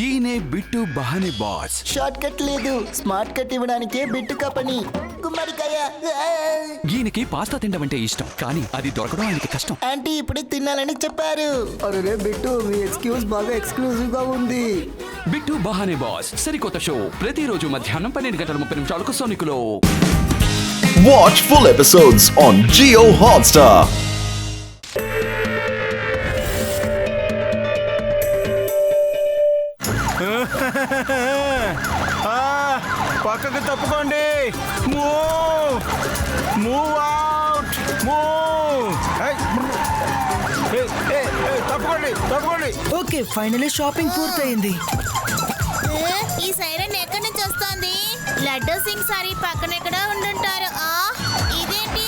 ఈయనే bit బహానే boss. Short cut లేదు, smart cut ఇవ్వడానికే bit కపని. గుమ్మడికాయ. ఈయనకి పాస్తా తినడం అంటే ఇష్టం, కానీ అది దొరకడం ఆయనకి కష్టం. ఆంటీ ఇప్పుడే తినాలని చెప్పారు. అరే బిట్టు, మీ ఎక్స్క్యూజ్ బాగా ఎక్స్క్లూజివ్ గా ఉంది. బిట్టు బహానే బాస్ సరికొత్త షో ప్రతిరోజు మధ్యాహ్నం 12:30 సోనికులో. Watch full episodes on Jio Hotstar. పక్కకు తప్పుకోండి. Move out. తప్పుకోండి. ఓకే, ఫైనల్లీ షాపింగ్ పూర్తయింది. ఈ సైరన్ ఎక్కడి నుంచి వస్తోంది? లడ్డూ సింగ్ సారీ పక్కన ఎక్కడ ఉండుంటారు. ఇదేంటి?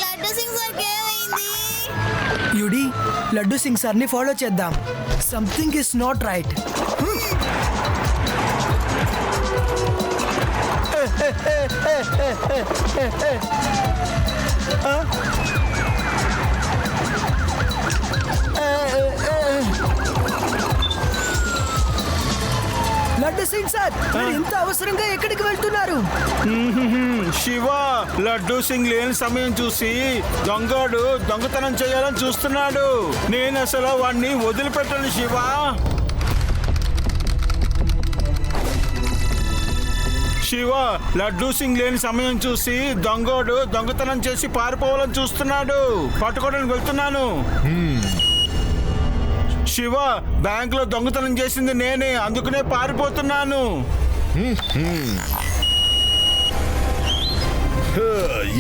లడ్డూ సింగ్ సార్కి ఏమైంది? యుడి, లడ్డు సింగ్ సార్ ని ఫాలో చేద్దాం. Something is not right. Laddu Singh sir, మీరు ఇంత అవసరంగా ఎక్కడికి వెళ్తున్నారు? శివ, లడ్డూ సింగ్ లేని సమయం చూసి దొంగడు దొంగతనం చేయాలని చూస్తున్నాడు. నేను అసలు వాడిని వదిలిపెట్టను శివ. శివ, లడ్డూ సింగ్ లేని సమయం చూసి దొంగడు దొంగతనం చేసి పారిపోవాలని చూస్తున్నాడు. పట్టుకోవడానికి వెళ్తున్నాను. శివ, బ్యాంకులో దొంగతనం చేసింది నేనే, అందుకనే పారిపోతున్నాను.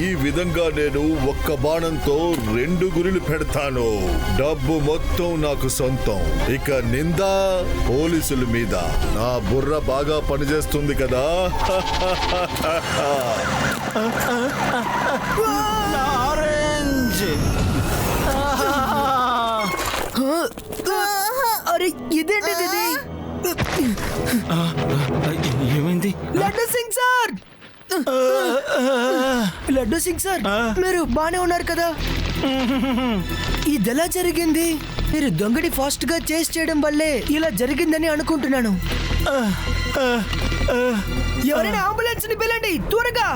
ఈ విధంగా నేను ఒక్క బాణంతో 2 గురిలు పెడతాను. డబ్బు మొత్తం నాకు సొంతం. ఇక నింద పోలీసుల మీద. నా బుర్ర బాగా పనిచేస్తుంది కదా. ఆరెంజ్. అరే ఇదేంటిది? ఏమైంది? లడ్డు సింగ్ సార్, లడ్డు సింగ్ సార్, మీరు బానే ఉన్నారు కదా? ఇదెలా జరిగింది? మీరు దొంగడి ఫాస్ట్ గా చేసి చేయడం వల్లే ఇలా జరిగిందని అనుకుంటున్నాను. ఎవరైనా అంబులెన్స్ ని పిలండి త్వరగా.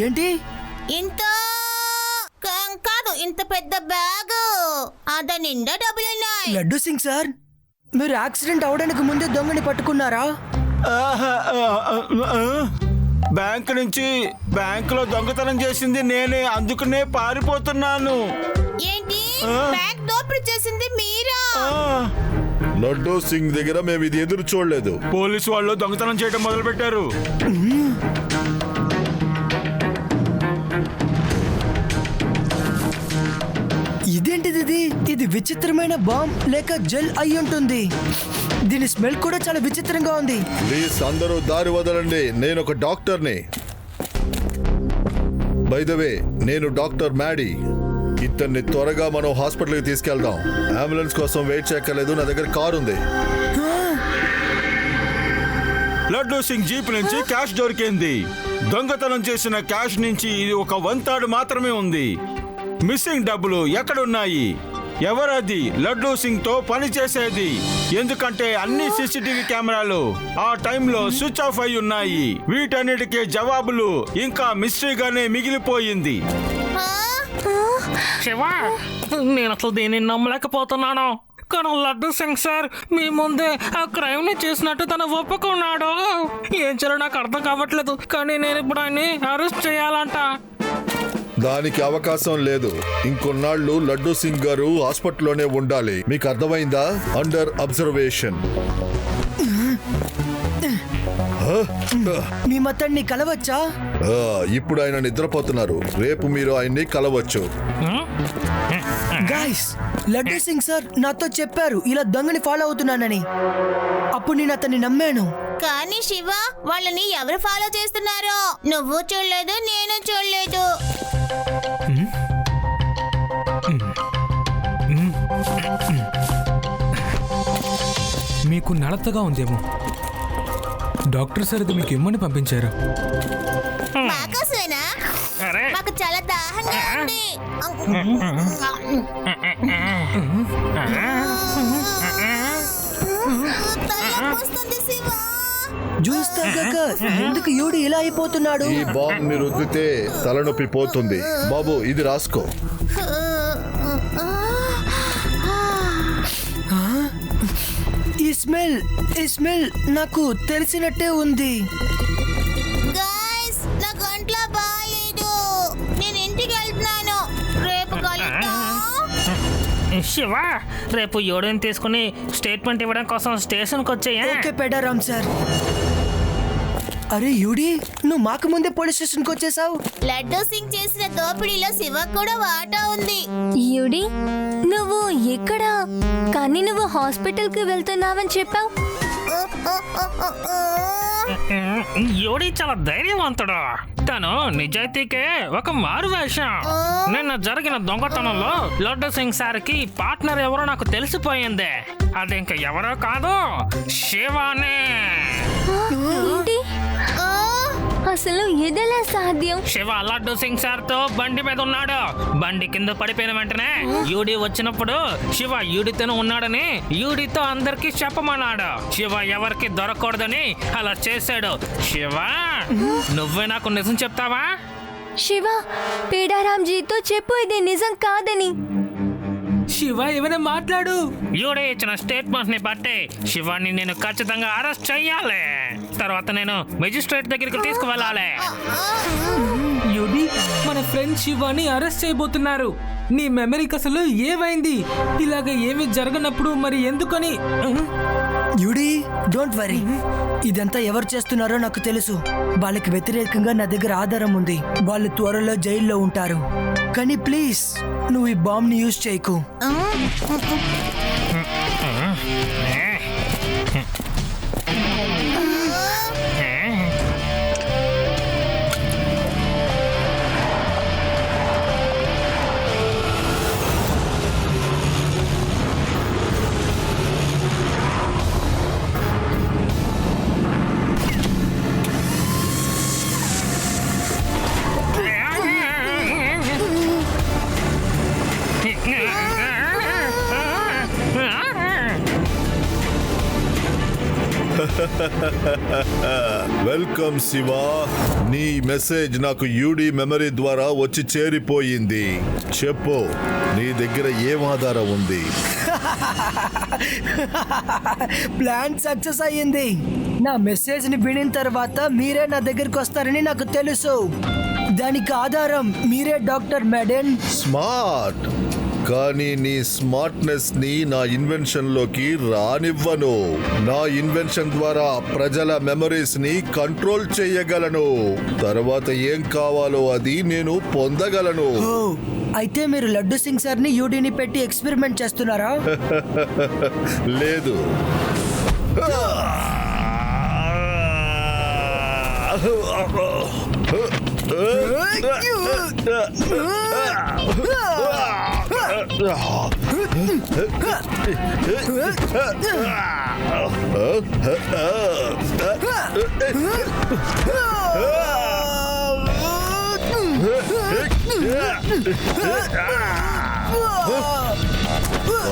ఏంటి? ఇంత పెద్ద బ్యాగ్, అద నిండా డబ్బులున్నాయి. లడ్డు సింగ్ సార్, మీరు యాక్సిడెంట్ అవడానికి ముందే దొంగని పట్టుకున్నారా? బ్యాంకులో దొంగతనం చేసింది నేనే, అందుకనే పారిపోతున్నాను. ఏంటి? బ్యాంక్ దోపిడీ చేసింది మీరా? లడ్డూ సింగ్ దగ్గర మేము ఇది ఎదురు చూడలేదు. పోలీసు వాళ్ళు దొంగతనం చేయడం మొదలు పెట్టారు. ఇదేంటిది? ఇది విచిత్రమైన బాంబ్ లేక జెల్ అయి ఉంటుంది. దీని స్మెల్ కూడా చాలా విచిత్రంగా ఉంది. ప్లీజ్ అందరూ దారి వదలండి. నేను ఒక డాక్టర్ని. బై ద వే, నేను డాక్టర్ మ్యాడీ. ఇతన్ని త్వరగా మనం హాస్పిటల్కి తీసుకెళ్దాం. అంబులెన్స్ కోసం వెయిట్ చేయక్కర్లేదు, నా దగ్గర కార్ ఉంది. లడ్డూ సింగ్ జీప్ నుంచి క్యాష్ దొరికింది. దొంగతనం చేసిన క్యాష్ నుంచి ఇది ఒక 1 థర్డ్ మాత్రమే ఉంది. మిస్సింగ్ డబ్బులు ఎక్కడున్నాయి? ఎవరది లడ్డూ సింగ్ తో పని చేసేది? ఎందుకంటే అన్ని సీసీటీవీ కెమెరాలు ఆ టైంలో స్విచ్ ఆఫ్ అయి ఉన్నాయి. వీటన్నిటికీ జవాబులు ఇంకా మిస్టరీగానే మిగిలిపోయింది. శివ, నేను అసలు దీన్ని నమ్మలేకపోతున్నాను. కానీ లడ్డూ సింగ్ సార్ మీ ముందే ఆ క్రైమ్ ని చేసినట్టు తను ఒప్పుకున్నాడు. ఏం చేయాలో నాకు అర్థం కావట్లేదు. కానీ నేను ఇప్పుడు ఆయన్ని అరెస్ట్ చేయాలంట. దానికి అవకాశం లేదు. ఇంకొన్నాళ్ళు లడ్డూ సింగ్ గారు హాస్పిటల్లోనే ఉండాలి. మీకు అర్థమైందా? Under observation. మీ అతన్ని కలవచ్చా? ఇప్పుడు ఆయన నిద్రపోతున్నారు. రేపు మీరు ఆయన్ని కలవచ్చు. గైస్, లడ్డూ సింగ్ సార్ నాతో చెప్పారు ఇలా దొంగని ఫాలో అవుతున్నానని. అప్పుడు నేను అతన్ని నమ్మాను. కానీ శివ, వాళ్ళని ఎవరు ఫాలో చేస్తున్నారో నువ్వు చూడలేదు, నేను చూడలేదు. మీకు నలతగా ఉందేమో. డాక్టర్ సార్ ఇది మీకు ఇమ్మని పంపించారు. మాకోసమేనా? అరే చాలా దాహంగా ఉంది. తలనొప్పొస్తుంది శివ. జ్యూస్ తాగాక ఎందుకు యూడి ఇలా అయిపోతున్నాడు? ఈ బాంబ్ ని రుద్దితే తలనొప్పి పోతుంది. బాబు ఇది రాసుకో. ఈ స్మెల్ నాకు తెలిసినట్టే ఉంది. గైస్ నాకు ఒంట్లో బాగాలేదు, నేను ఇంటికి వెళ్తున్నాను. రేపు కలుద్దాం. శివ, రేపు యోడిని తీసుకుని స్టేట్మెంట్ ఇవ్వడం కోసం స్టేషన్కి వచ్చాయా? Okay Pedaram sir. అరే యూడి, నువ్వు మాకు ముందే పోలీస్ స్టేషన్కి వచ్చేసావు. లడ్డూ సింగ్ చేసిన దోపిడీలో శివ కూడా వాటా ఉంది. యూడి, నువ్వు ఎక్కడ? కానీ నువ్వు హాస్పిటల్కి వెళ్తున్నావని చెప్పావు. యోడి చాలా ధైర్యవంతుడు. తను నిజాయితీకే ఒక మారు వేషం. నిన్న జరిగిన దొంగతనంలో లడ్డూ సింగ్ సార్కి పార్ట్నర్ ఎవరో నాకు తెలిసిపోయింది. అది ఇంక ఎవరో కాదు, శివానే. ఏంటి? అసలు ఇదెలా సాధ్యం? శివ లడ్డూ సింగ్ సార్ తో బండి మీద ఉన్నాడు. బండి కింద పడిపోయిన వెంటనే యూడి వచ్చినప్పుడు శివ యూడితో ఉన్నాడని యూడితో అందరికి చెప్పమన్నాడు. శివ ఎవరికి దొరకకూడదని అలా చేశాడు. శివ, నువ్వే నాకు నిజం చెప్తావా? శివ, పేడారాంజీతో చెప్పు ఇది నిజం కాదని. శివ ఏమైనా మాట్లాడు. యూడి ఇచ్చిన స్టేట్మెంట్ ని బట్టి శివాని నేను ఖచ్చితంగా అరెస్ట్ చెయ్యాలి. తర్వాత నేను మెజిస్ట్రేట్ దగ్గరికి తీసుకువెళ్ళాలి. యూడి, మన ఫ్రెండ్ శివాని అరెస్ట్ చేయబోతున్నారు. నీ మెమరీకి అసలు ఏమైంది? ఇలాగ ఏమి జరగనప్పుడు మరి ఎందుకని? UD, don't worry. ఇదంతా ఎవరు చేస్తున్నారో నాకు తెలుసు. వాళ్ళకి వ్యతిరేకంగా నా దగ్గర ఆధారం ఉంది. వాళ్ళు త్వరలో జైల్లో ఉంటారు. కానీ ప్లీజ్ నువ్వు ఈ బాంబ్ ని యూజ్ చేయకు. వెల్కమ్ శివ. నీ మెసేజ్ నాకు యూడి మెమరీ ద్వారా వచ్చి చేరిపోయింది. చెప్పు, నీ దగ్గర ఏం ఆధారం ఉంది? ప్లాన్ సక్సెస్ అయ్యింది. నా మెసేజ్ ని వినిన తర్వాత మీరే నా దగ్గరికి వస్తారని నాకు తెలుసు. దానికి ఆధారం మీరే డాక్టర్ మెడెన్. స్మార్ట్. కానీ నీ స్మార్ట్నెస్ ని నా ఇన్వెన్షన్ లోకి రానివ్వను. నా ఇన్వెన్షన్ ద్వారా ప్రజల మెమరీస్ ని కంట్రోల్ చేయగలను. తర్వాత ఏం కావాలో అది నేను పొందగలను. ఓ, అయితే మీరు లడ్డు సింగ్ సార్ ని యూడిని పెట్టి ఎక్స్పెరిమెంట్ చేస్తున్నారా? లేదు.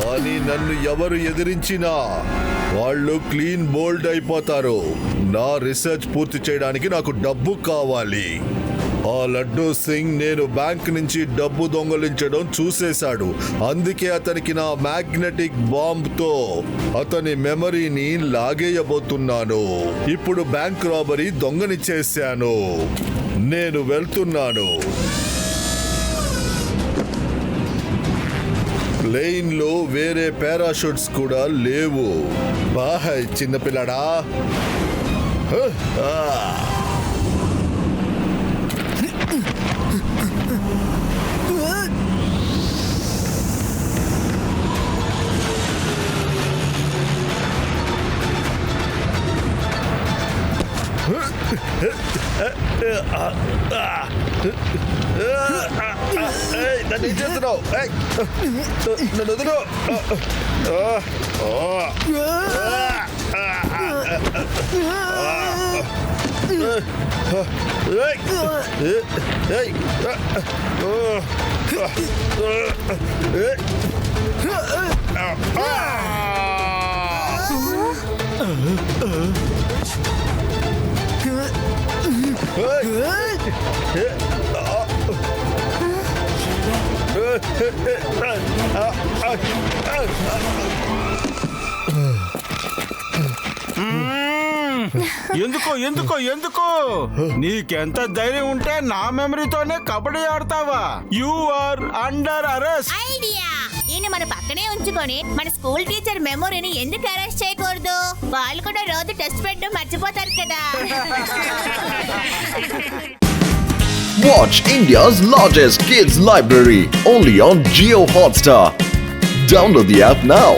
కానీ నన్ను ఎవరు ఎదిరించినా వాళ్ళు క్లీన్ బోల్డ్ అయిపోతారు. నా రీసెర్చ్ పూర్తి చేయడానికి నాకు డబ్బు కావాలి. ఆ లడ్డూ సింగ్ నేను బ్యాంక్ నుంచి డబ్బు దొంగలించడం చూసేశాడు. అందుకే అతనికి నా మ్యాగ్నెటిక్ బాంబ్తో అతని మెమరీని లాగేయబోతున్నాను. ఇప్పుడు బ్యాంక్ రాబరీ దొంగనిచ్చేశాను. నేను వెళ్తున్నాను. ప్లేన్ లో వేరే పారాషూట్స్ కూడా లేవు. బాయ్ చిన్నపిల్లడా. నన్ను ఏం చేస్తున్నావు? నన్ను వదులు. ఎందుకో ఎందుకో ఎందుకో నీకెంత ధైర్యం ఉంటే నా మెమరీతోనే కబడ్డీ ఆడతావా? You are under arrest. Idea! ఈయన మన పక్కనే ఉంచుకొని మన స్కూల్ టీచర్ మెమొరీని ఎందుకు అరెస్ట్ చేయకూడదు? వాళ్ళు కూడా రోజు టెస్ట్ పెట్టడం మర్చిపోతారు కదా. Watch India's largest kids library only on Jio Hotstar. Download the app now.